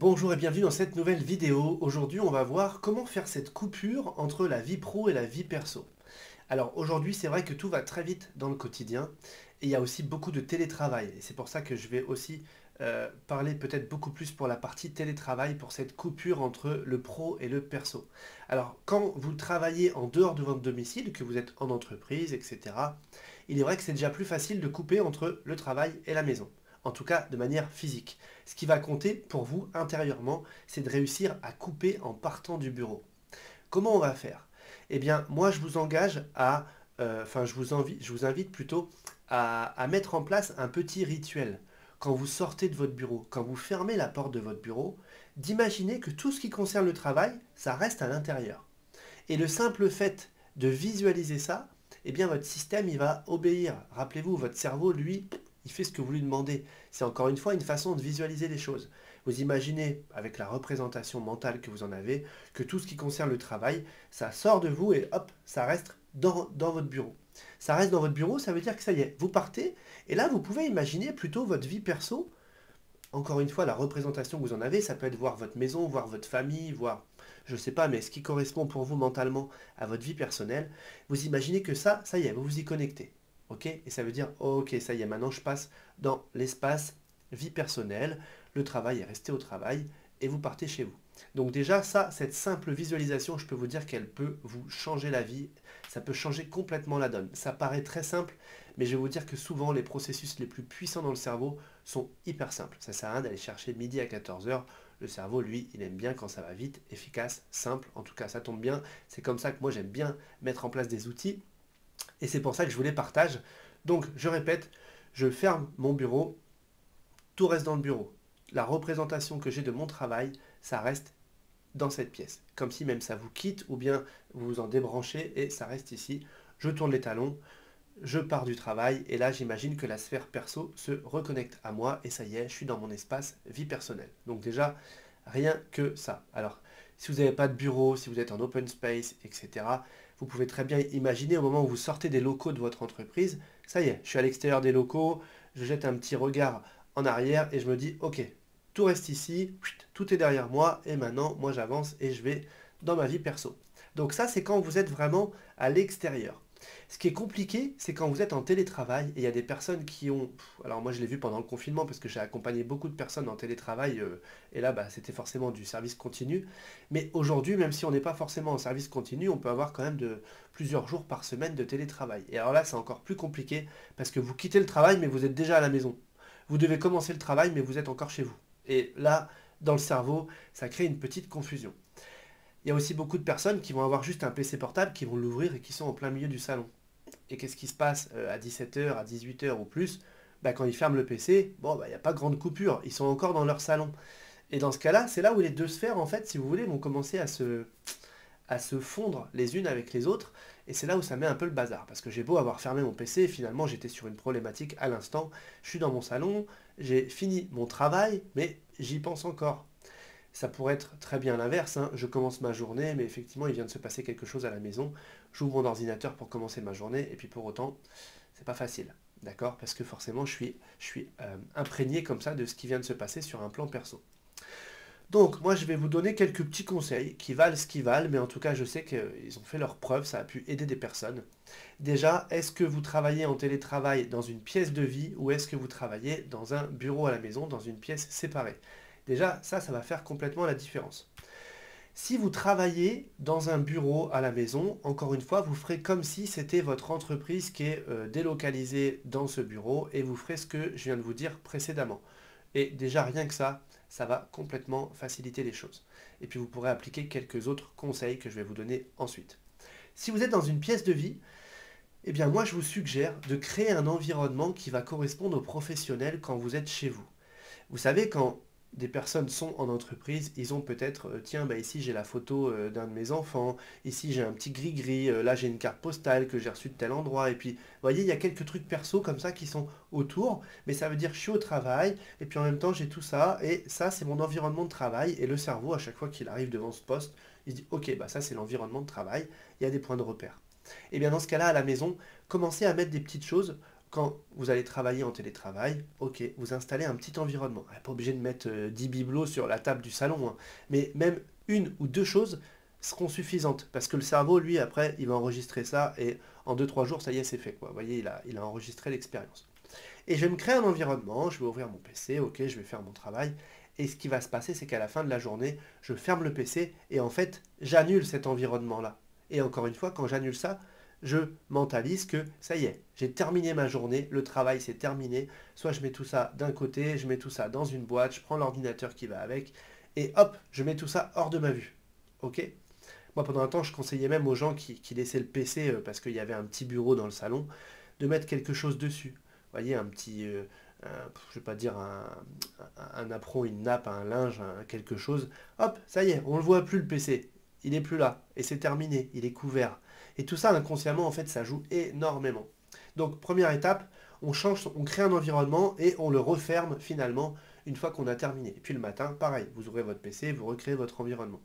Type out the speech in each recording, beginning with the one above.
Bonjour et bienvenue dans cette nouvelle vidéo. Aujourd'hui, on va voir comment faire cette coupure entre la vie pro et la vie perso. Alors aujourd'hui, c'est vrai que tout va très vite dans le quotidien et il y a aussi beaucoup de télétravail. Et c'est pour ça que je vais aussi parler peut-être beaucoup plus pour la partie télétravail, pour cette coupure entre le pro et le perso. Alors quand vous travaillez en dehors de votre domicile, que vous êtes en entreprise, etc., il est vrai que c'est déjà plus facile de couper entre le travail et la maison. En tout cas, de manière physique. Ce qui va compter pour vous intérieurement, c'est de réussir à couper en partant du bureau. Comment on va faire? Eh bien, moi, je vous engage à, je vous invite plutôt à mettre en place un petit rituel. Quand vous sortez de votre bureau, quand vous fermez la porte de votre bureau, d'imaginer que tout ce qui concerne le travail, ça reste à l'intérieur. Et le simple fait de visualiser ça, eh bien votre système il va obéir. Rappelez-vous, votre cerveau, lui, il fait ce que vous lui demandez. C'est encore une fois une façon de visualiser les choses. Vous imaginez, avec la représentation mentale que vous en avez, que tout ce qui concerne le travail, ça sort de vous et hop, ça reste dans votre bureau. Ça reste dans votre bureau, ça veut dire que ça y est, vous partez, et là vous pouvez imaginer plutôt votre vie perso. Encore une fois, la représentation que vous en avez, ça peut être voir votre maison, voir votre famille, voir, je ne sais pas, mais ce qui correspond pour vous mentalement à votre vie personnelle. Vous imaginez que ça y est, vous vous y connectez. Ok? Et ça veut dire, ok, ça y est, maintenant je passe dans l'espace vie personnelle, le travail est resté au travail, et vous partez chez vous. Donc déjà, ça, cette simple visualisation, je peux vous dire qu'elle peut vous changer la vie, ça peut changer complètement la donne. Ça paraît très simple, mais je vais vous dire que souvent, les processus les plus puissants dans le cerveau sont hyper simples. Ça sert à rien d'aller chercher midi à 14 heures. Le cerveau, lui, il aime bien quand ça va vite, efficace, simple. En tout cas, ça tombe bien. C'est comme ça que moi, j'aime bien mettre en place des outils. Et c'est pour ça que je vous les partage. Donc, je répète, je ferme mon bureau, tout reste dans le bureau. La représentation que j'ai de mon travail, ça reste dans cette pièce. Comme si même ça vous quitte ou bien vous vous en débranchez et ça reste ici. Je tourne les talons, je pars du travail et là j'imagine que la sphère perso se reconnecte à moi et ça y est, je suis dans mon espace vie personnelle. Donc déjà, rien que ça. Alors, si vous n'avez pas de bureau, si vous êtes en open space, etc., vous pouvez très bien imaginer au moment où vous sortez des locaux de votre entreprise, ça y est, je suis à l'extérieur des locaux, je jette un petit regard en arrière et je me dis, ok, tout reste ici, tout est derrière moi et maintenant, moi j'avance et je vais dans ma vie perso. Donc ça, c'est quand vous êtes vraiment à l'extérieur. Ce qui est compliqué, c'est quand vous êtes en télétravail et il y a des personnes qui ont... Alors moi je l'ai vu pendant le confinement parce que j'ai accompagné beaucoup de personnes en télétravail et là bah, c'était forcément du service continu. Mais aujourd'hui, même si on n'est pas forcément en service continu, on peut avoir quand même plusieurs jours par semaine de télétravail. Et alors là c'est encore plus compliqué parce que vous quittez le travail mais vous êtes déjà à la maison. Vous devez commencer le travail mais vous êtes encore chez vous. Et là, dans le cerveau, ça crée une petite confusion. Il y a aussi beaucoup de personnes qui vont avoir juste un PC portable, qui vont l'ouvrir et qui sont en plein milieu du salon. Et qu'est-ce qui se passe à 17 heures, à 18 heures ou plus? Bah, quand ils ferment le PC, bon, bah, il n'y a pas grande coupure, ils sont encore dans leur salon. Et dans ce cas-là, c'est là où les deux sphères, en fait, si vous voulez, vont commencer à se fondre les unes avec les autres. Et c'est là où ça met un peu le bazar. Parce que j'ai beau avoir fermé mon PC, finalement j'étais sur une problématique à l'instant. Je suis dans mon salon, j'ai fini mon travail, mais j'y pense encore. Ça pourrait être très bien l'inverse, hein. Je commence ma journée, mais effectivement, il vient de se passer quelque chose à la maison. J'ouvre mon ordinateur pour commencer ma journée, et puis pour autant, c'est pas facile. D'accord? Parce que forcément, je suis imprégné comme ça de ce qui vient de se passer sur un plan perso. Donc, moi, je vais vous donner quelques petits conseils qui valent ce qu'ils valent, mais en tout cas, je sais qu'ils ont fait leurs preuves, ça a pu aider des personnes. Déjà, est-ce que vous travaillez en télétravail dans une pièce de vie ou est-ce que vous travaillez dans un bureau à la maison, dans une pièce séparée? Déjà, ça va faire complètement la différence. Si vous travaillez dans un bureau à la maison, encore une fois, vous ferez comme si c'était votre entreprise qui est délocalisée dans ce bureau et vous ferez ce que je viens de vous dire précédemment. Et déjà, rien que ça va complètement faciliter les choses. Et puis vous pourrez appliquer quelques autres conseils que je vais vous donner ensuite. Si vous êtes dans une pièce de vie, eh bien moi je vous suggère de créer un environnement qui va correspondre aux professionnels quand vous êtes chez vous. Vous savez, quand des personnes sont en entreprise, ils ont peut-être, tiens, bah ici j'ai la photo d'un de mes enfants, ici j'ai un petit gris-gris, là j'ai une carte postale que j'ai reçue de tel endroit, et puis, vous voyez, il y a quelques trucs perso comme ça qui sont autour, mais ça veut dire je suis au travail, et puis en même temps j'ai tout ça, et ça c'est mon environnement de travail, et le cerveau, à chaque fois qu'il arrive devant ce poste, il se dit, ok, bah ça c'est l'environnement de travail, il y a des points de repère. Et bien dans ce cas-là, à la maison, commencez à mettre des petites choses quand vous allez travailler en télétravail, ok, vous installez un petit environnement. Vous n'êtes pas obligé de mettre 10 bibelots sur la table du salon, hein. Mais même une ou deux choses seront suffisantes. Parce que le cerveau, lui, après, il va enregistrer ça et en 2-3 jours, ça y est, c'est fait, quoi. Vous voyez, il a enregistré l'expérience. Et je vais me créer un environnement, je vais ouvrir mon PC, ok, je vais faire mon travail. Et ce qui va se passer, c'est qu'à la fin de la journée, je ferme le PC et en fait, j'annule cet environnement-là. Et encore une fois, quand j'annule ça, je mentalise que ça y est, j'ai terminé ma journée, le travail c'est terminé. Soit je mets tout ça d'un côté, je mets tout ça dans une boîte, je prends l'ordinateur qui va avec, et hop, je mets tout ça hors de ma vue. Ok? Moi, pendant un temps, je conseillais même aux gens qui laissaient le PC parce qu'il y avait un petit bureau dans le salon, de mettre quelque chose dessus. Vous voyez, un petit, je vais pas dire un apron, une nappe, un linge, quelque chose. Hop, ça y est, on le voit plus le PC. Il est plus là. Et c'est terminé, il est couvert. Et tout ça, inconsciemment, en fait, ça joue énormément. Donc, première étape, on change, on crée un environnement et on le referme finalement une fois qu'on a terminé. Et puis le matin, pareil, vous ouvrez votre PC, vous recréez votre environnement.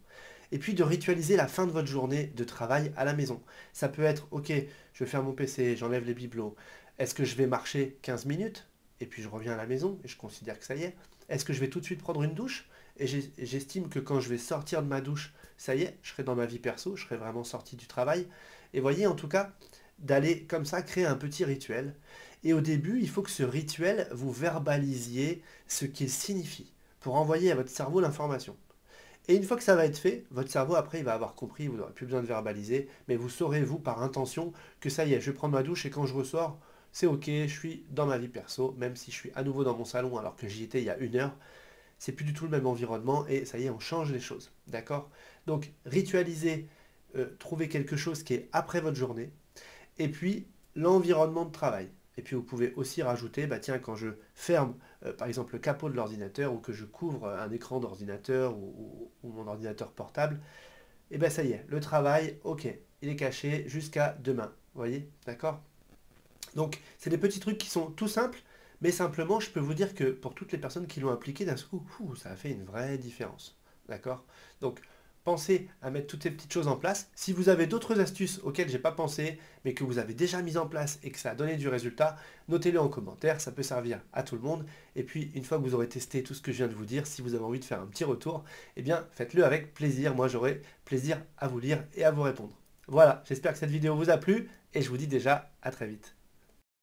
Et puis de ritualiser la fin de votre journée de travail à la maison. Ça peut être, ok, je vais faire mon PC, j'enlève les bibelots. Est-ce que je vais marcher 15 minutes et puis je reviens à la maison et je considère que ça y est? Est-ce que je vais tout de suite prendre une douche? Et j'estime que quand je vais sortir de ma douche, ça y est, je serai dans ma vie perso, je serai vraiment sorti du travail. Et voyez, en tout cas, d'aller comme ça créer un petit rituel. Et au début, il faut que ce rituel, vous verbalisiez ce qu'il signifie pour envoyer à votre cerveau l'information. Et une fois que ça va être fait, votre cerveau, après, il va avoir compris, vous n'aurez plus besoin de verbaliser, mais vous saurez, vous, par intention, que ça y est, je vais prendre ma douche et quand je ressors, c'est ok, je suis dans ma vie perso, même si je suis à nouveau dans mon salon alors que j'y étais il y a 1 heure, c'est plus du tout le même environnement et ça y est, on change les choses. D'accord? Donc, ritualiser, trouver quelque chose qui est après votre journée, et puis l'environnement de travail. Et puis vous pouvez aussi rajouter, bah tiens, quand je ferme par exemple le capot de l'ordinateur ou que je couvre un écran d'ordinateur ou mon ordinateur portable, et bien ça y est, le travail, ok, il est caché jusqu'à demain. Vous voyez? D'accord? Donc c'est des petits trucs qui sont tout simples, mais simplement je peux vous dire que pour toutes les personnes qui l'ont appliqué d'un coup, ça a fait une vraie différence. D'accord? Donc pensez à mettre toutes ces petites choses en place. Si vous avez d'autres astuces auxquelles j'ai pas pensé, mais que vous avez déjà mises en place et que ça a donné du résultat, notez-le en commentaire, ça peut servir à tout le monde. Et puis, une fois que vous aurez testé tout ce que je viens de vous dire, si vous avez envie de faire un petit retour, eh bien, faites-le avec plaisir. Moi, j'aurai plaisir à vous lire et à vous répondre. Voilà, j'espère que cette vidéo vous a plu et je vous dis déjà à très vite.